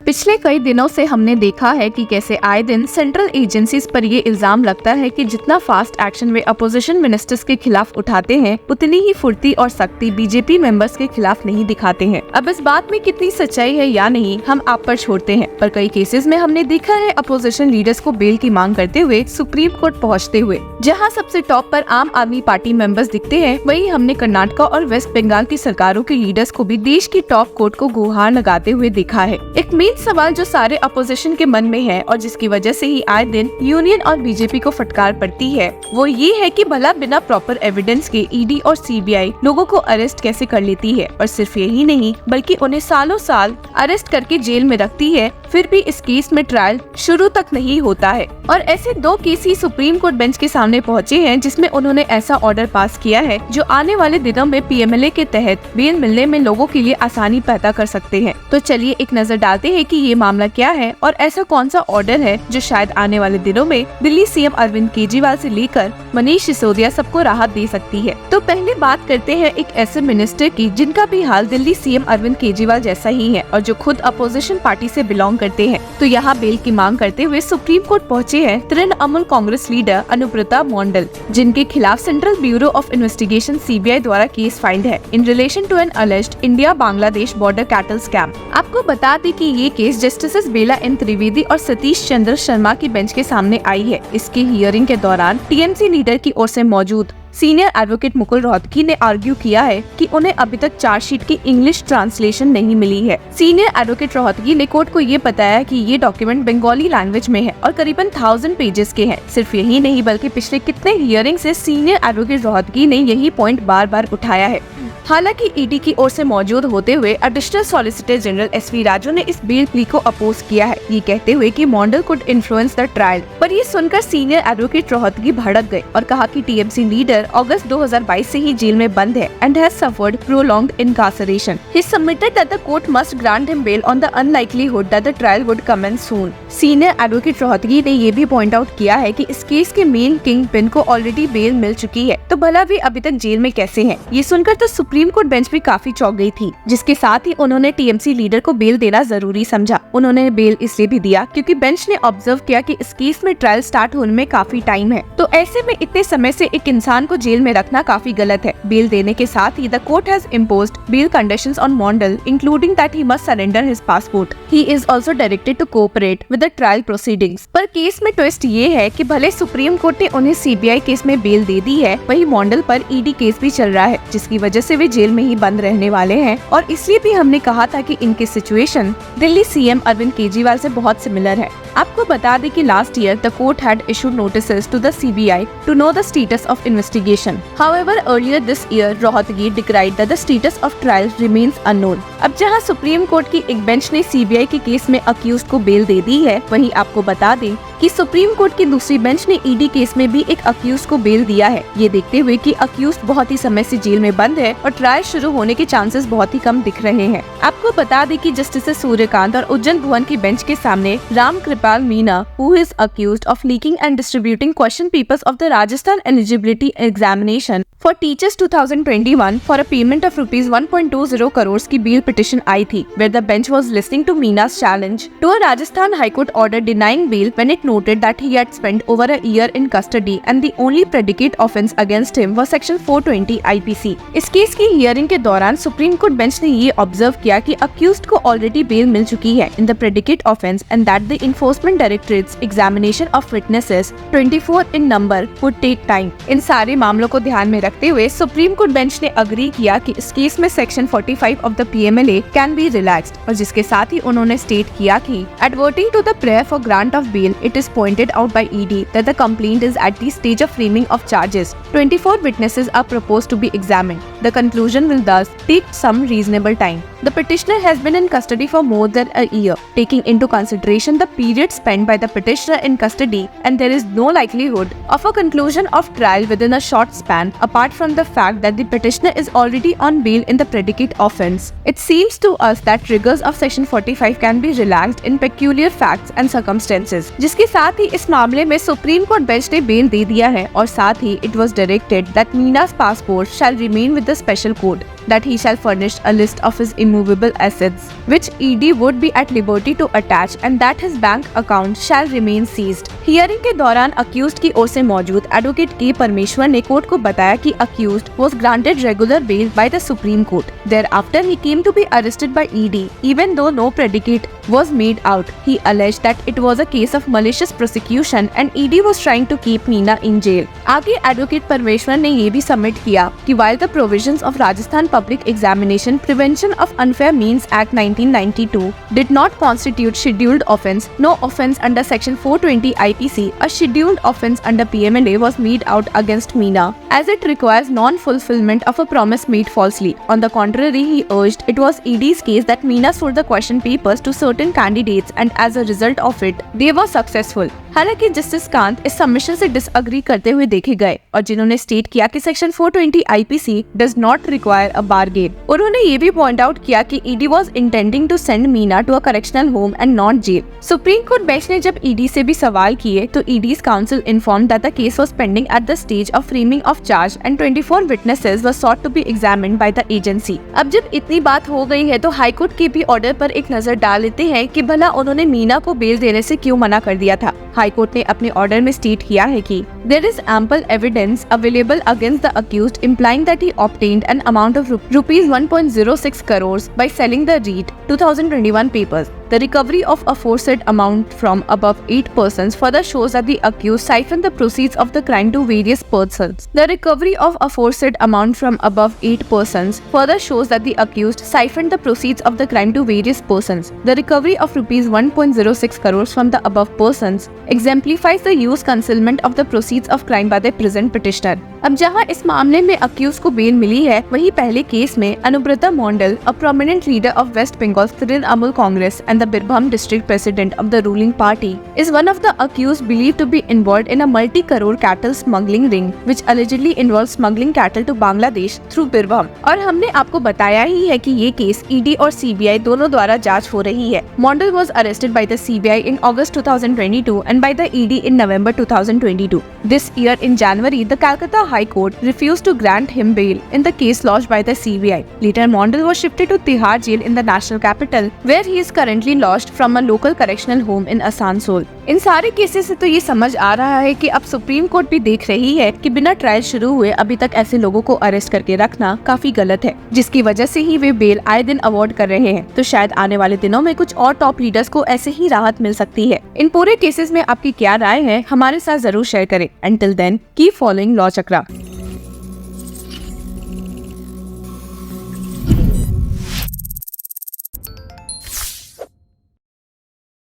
पिछले कई दिनों से हमने देखा है कि कैसे आए दिन सेंट्रल एजेंसीज पर ये इल्जाम लगता है कि जितना फास्ट एक्शन वे अपोजिशन मिनिस्टर्स के खिलाफ उठाते हैं, उतनी ही फुर्ती और सख्ती बीजेपी मेंबर्स के खिलाफ नहीं दिखाते हैं। अब इस बात में कितनी सच्चाई है या नहीं, हम आप पर छोड़ते हैं, पर कई केसेस में हमने देखा है अपोजिशन लीडर्स को बेल की मांग करते हुए सुप्रीम कोर्ट पहुँचते हुए। जहाँ सबसे टॉप पर आम आदमी पार्टी मेंबर्स दिखते हैं, वहीं हमने कर्नाटका और वेस्ट बंगाल की सरकारों के लीडर्स को भी देश की टॉप कोर्ट को गुहार लगाते हुए देखा है। एक मेन सवाल जो सारे अपोजिशन के मन में है और जिसकी वजह से ही आए दिन यूनियन और बीजेपी को फटकार पड़ती है, वो ये है कि भला बिना प्रॉपर एविडेंस के ईडी और सीबीआई लोगों को अरेस्ट कैसे कर लेती है, और सिर्फ यही नहीं बल्कि उन्हें सालों साल अरेस्ट करके जेल में रखती है, फिर भी इस केस में ट्रायल शुरू तक नहीं होता है। और ऐसे 2 केस ही सुप्रीम कोर्ट बेंच के सामने पहुंचे हैं, जिसमें उन्होंने ऐसा ऑर्डर पास किया है जो आने वाले दिनों में पीएमएलए के तहत बेल मिलने में लोगों के लिए आसानी पैदा कर सकते हैं। तो चलिए एक नजर डालते हैं कि ये मामला क्या है और ऐसा कौन सा ऑर्डर है जो शायद आने वाले दिनों में दिल्ली सीएम अरविंद केजरीवाल से लेकर मनीष सिसोदिया सबको राहत दे सकती है। तो पहले बात करते हैं एक ऐसे मिनिस्टर की जिनका भी हाल दिल्ली सीएम अरविंद केजरीवाल जैसा ही है और जो खुद अपोजिशन पार्टी से बिलोंग करते हैं। तो यहाँ बेल की मांग करते हुए सुप्रीम कोर्ट पहुँचे हैं तृणमूल कांग्रेस लीडर अनुब्रता मंडल, जिनके खिलाफ central bureau of investigation CBI द्वारा केस फाइल्ड है in relation to an alleged India Bangladesh border cattle scam. आपको बता दें कि ये case justice Bela N Trivedi और सतीश चंद्र शर्मा की बेंच के सामने आई है। इसकी हियरिंग के दौरान टीएमसी लीडर की ओर से मौजूद सीनियर एडवोकेट मुकुल रोहतगी ने आर्ग्यू किया है कि उन्हें अभी तक चार्जशीट की इंग्लिश ट्रांसलेशन नहीं मिली है। सीनियर एडवोकेट रोहतगी ने कोर्ट को ये बताया कि ये डॉक्यूमेंट बंगाली लैंग्वेज में है और करीबन 1000 पेजेस के हैं। सिर्फ यही नहीं बल्कि पिछले कितने हियरिंग से सीनियर एडवोकेट रोहतगी ने यही पॉइंट बार बार उठाया है। हालांकि ईडी की ओर से मौजूद होते हुए additional solicitor general SV Raju ने इस बेल प्ली को अपोज किया है, ये कहते हुए कि मंडल कुड इन्फ्लुएंस द ट्रायल। पर ये सुनकर सीनियर एडवोकेट रोहतगी भड़क गए और कहा कि टीएमसी लीडर अगस्त 2022 से ही जेल में बंद है and has suffered prolonged incarceration. He submitted that the court must grant him bail on the unlikelihood that the trial would commence soon. Senior advocate Rohatgi ने ये भी पॉइंट आउट किया है कि इस केस के मेन किंग पिन को already bell मिल चुकी है, तो भला वे अभी तक जेल में कैसे हैं? ये सुनकर तो सुप्रीम कोर्ट बेंच भी काफी चौंक गई थी, जिसके साथ ही उन्होंने टीएमसी लीडर को बेल देना जरूरी समझा। उन्होंने बेल इसलिए भी दिया क्योंकि बेंच ने ऑब्जर्व किया कि इस केस में ट्रायल स्टार्ट होने में काफी टाइम है, तो ऐसे में इतने समय से एक इंसान को जेल में रखना काफी गलत है। बेल देने के साथ ही the court has imposed bail conditions on Mandal including that he must surrender his passport. He is also directed to cooperate with the trial proceedings. पर केस में ट्विस्ट ये है कि भले सुप्रीम कोर्ट ने उन्हें सीबीआई केस में बेल दे दी है, वही मंडल पर ईडी केस भी चल रहा है, जिसकी वजह से वे जेल में ही बंद रहने वाले हैं। और इसलिए भी हमने कहा था कि इनकी सिचुएशन दिल्ली सीएम अरविंद केजरीवाल से बहुत सिमिलर है। आपको बता दें कि last year the court had issued notices to the CBI to know the status of investigation. However, earlier this year, Rohatgi decried that the status of trial remains unknown. अब जहां supreme court की एक bench ने CBI के case में accused को bell दे दी है, वहीं आपको बता दें कि सुप्रीम कोर्ट की दूसरी बेंच ने ईडी केस में भी एक अक्यूज को बेल दिया है, ये देखते हुए कि अक्यूज बहुत ही समय से जेल में बंद है और ट्रायल शुरू होने के चांसेस बहुत ही कम दिख रहे हैं। आपको बता दें कि जस्टिस सूर्यकांत और उज्जैन भुवन की बेंच के सामने Ram Kripal Meena, who is accused of leaking and distributing question papers of the Rajasthan eligibility examination for teachers 2021 for a payment of rupees 1.20 crores की बेल पिटिशन आई थी, where the bench was listening to Meena's challenge to a Rajasthan High Court order denying bail when it noted that he had spent over a year in custody and the only predicate offence against him was section 420 IPC। इस case की hearing के दौरान supreme court bench ने ये observe किया कि accused को already bell मिल चुकी है in the predicate offence and that the enforcement directorate's examination of witnesses 24 in number would take time. इन सारे मामलों को ध्यान में रखते हुए सुप्रीम कोर्ट बेंच ने अग्री किया कि इस केस में section 45 of the PMLA can be relaxed, और जिसके साथ ही उन्होंने स्टेट किया कि adverting to the prayer for grant of bail it is pointed out by ED that the complaint is at the stage of framing of charges. 24 witnesses are proposed to be examined. The conclusion will thus take some reasonable time. The petitioner has been in custody for more than a year, taking into consideration the period spent by the petitioner in custody, and there is no likelihood of a conclusion of trial within a short span, apart from the fact that the petitioner is already on bail in the predicate offence. It seems to us that triggers of section 45 can be relaxed in peculiar facts and circumstances. जिसके साथ ही इस मामले में supreme court bench ने bell दे दिया है और साथ ही it was directed that Meena's passport shall remain with the special court. that he shall furnish a list of his immovable assets, which ED would be at liberty to attach, and that his bank account shall remain seized. Hearing के दौरान accused की ओर से मौजूद advocate के परमेश्वर ने court को बताया कि accused was granted regular bail by the Supreme Court. Thereafter, he came to be arrested by ED, even though no predicate was made out. He alleged that it was a case of malicious prosecution and ED was trying to keep Meena in jail. आगे advocate परमेश्वर ने ये भी submit किया कि while the provisions of Rajasthan Public Examination Prevention of Unfair Means Act 1992 did not constitute scheduled offence, no offence under Section 420 IPC, a scheduled offence under PMLA was made out against Meena, as it requires non-fulfillment of a promise made falsely. On the contrary, he urged it was ED's case that Meena sold the question papers to certain candidates and as a result of it, they were successful. हालांकि justice Kant इस submission से disagree करते हुए देखे गए और जिन्होंने state किया कि section 420 IPC does not require a bargain. उन्होंने ये भी पॉइंट आउट किया कि ED was intending to send Meena to a correctional home and not jail. Supreme court bench ने जब ईडी से भी सवाल किए तो ED's counsel informed that the case was pending at the stage of framing of charge and 24 witnesses were sought to be examined by the agency. अब जब इतनी बात हो गई है तो हाईकोर्ट के भी ऑर्डर पर एक नजर डाल लेते हैं कि भला उन्होंने मीना को बेल देने से क्यों मना कर दिया था। हाईकोर्ट ने अपने ऑर्डर में स्टेट किया है कि there is ample evidence available against the accused implying that he obtained an amount of rupees 1.06 crores by selling the REIT 2021 papers. The recovery of aforesaid amount from above 8 persons further shows that the accused siphoned the proceeds of the crime to various persons. The recovery of aforesaid amount from above 8 persons further shows that the accused siphoned the proceeds of the crime to various persons. The recovery of rupees 1.06 crores from the above persons exemplifies the use concealment of the proceeds of crime by the present petitioner. अब जहां इस मामले में accused को bell मिली है, वहीं पहले case में अनुब्रता मंडल, a prominent leader of West Bengal Trinamool Congress and the Birbhum district president of the ruling party, is one of the accused believed to be involved in a multi-crore cattle smuggling ring, which allegedly involves smuggling cattle to Bangladesh through Birbhum. और हमने आपको बताया ही है कि ये case ED और CBI दोनों द्वारा जांच हो रही है। मंडल was arrested by the CBI in August 2022 and by the ED in November 2022. This year in January, the Calcutta High Court refused to grant him bail in the case lodged by the CBI. Later, Mondal was shifted to Tihar jail in the national capital, where he is currently lodged from a local correctional home in Asansol. इन सारे cases से तो ये समझ आ रहा है कि अब supreme court भी देख रही है कि बिना ट्रायल शुरू हुए अभी तक ऐसे लोगों को अरेस्ट करके रखना काफी गलत है, जिसकी वजह से ही वे बेल आए दिन अवॉर्ड कर रहे हैं। तो शायद आने वाले दिनों में कुछ और टॉप लीडर्स को ऐसे ही राहत मिल सकती है। इन पूरे केसेस में आपकी क्या राय है, हमारे साथ जरूर शेयर करें। Until then, keep following law चक्रा।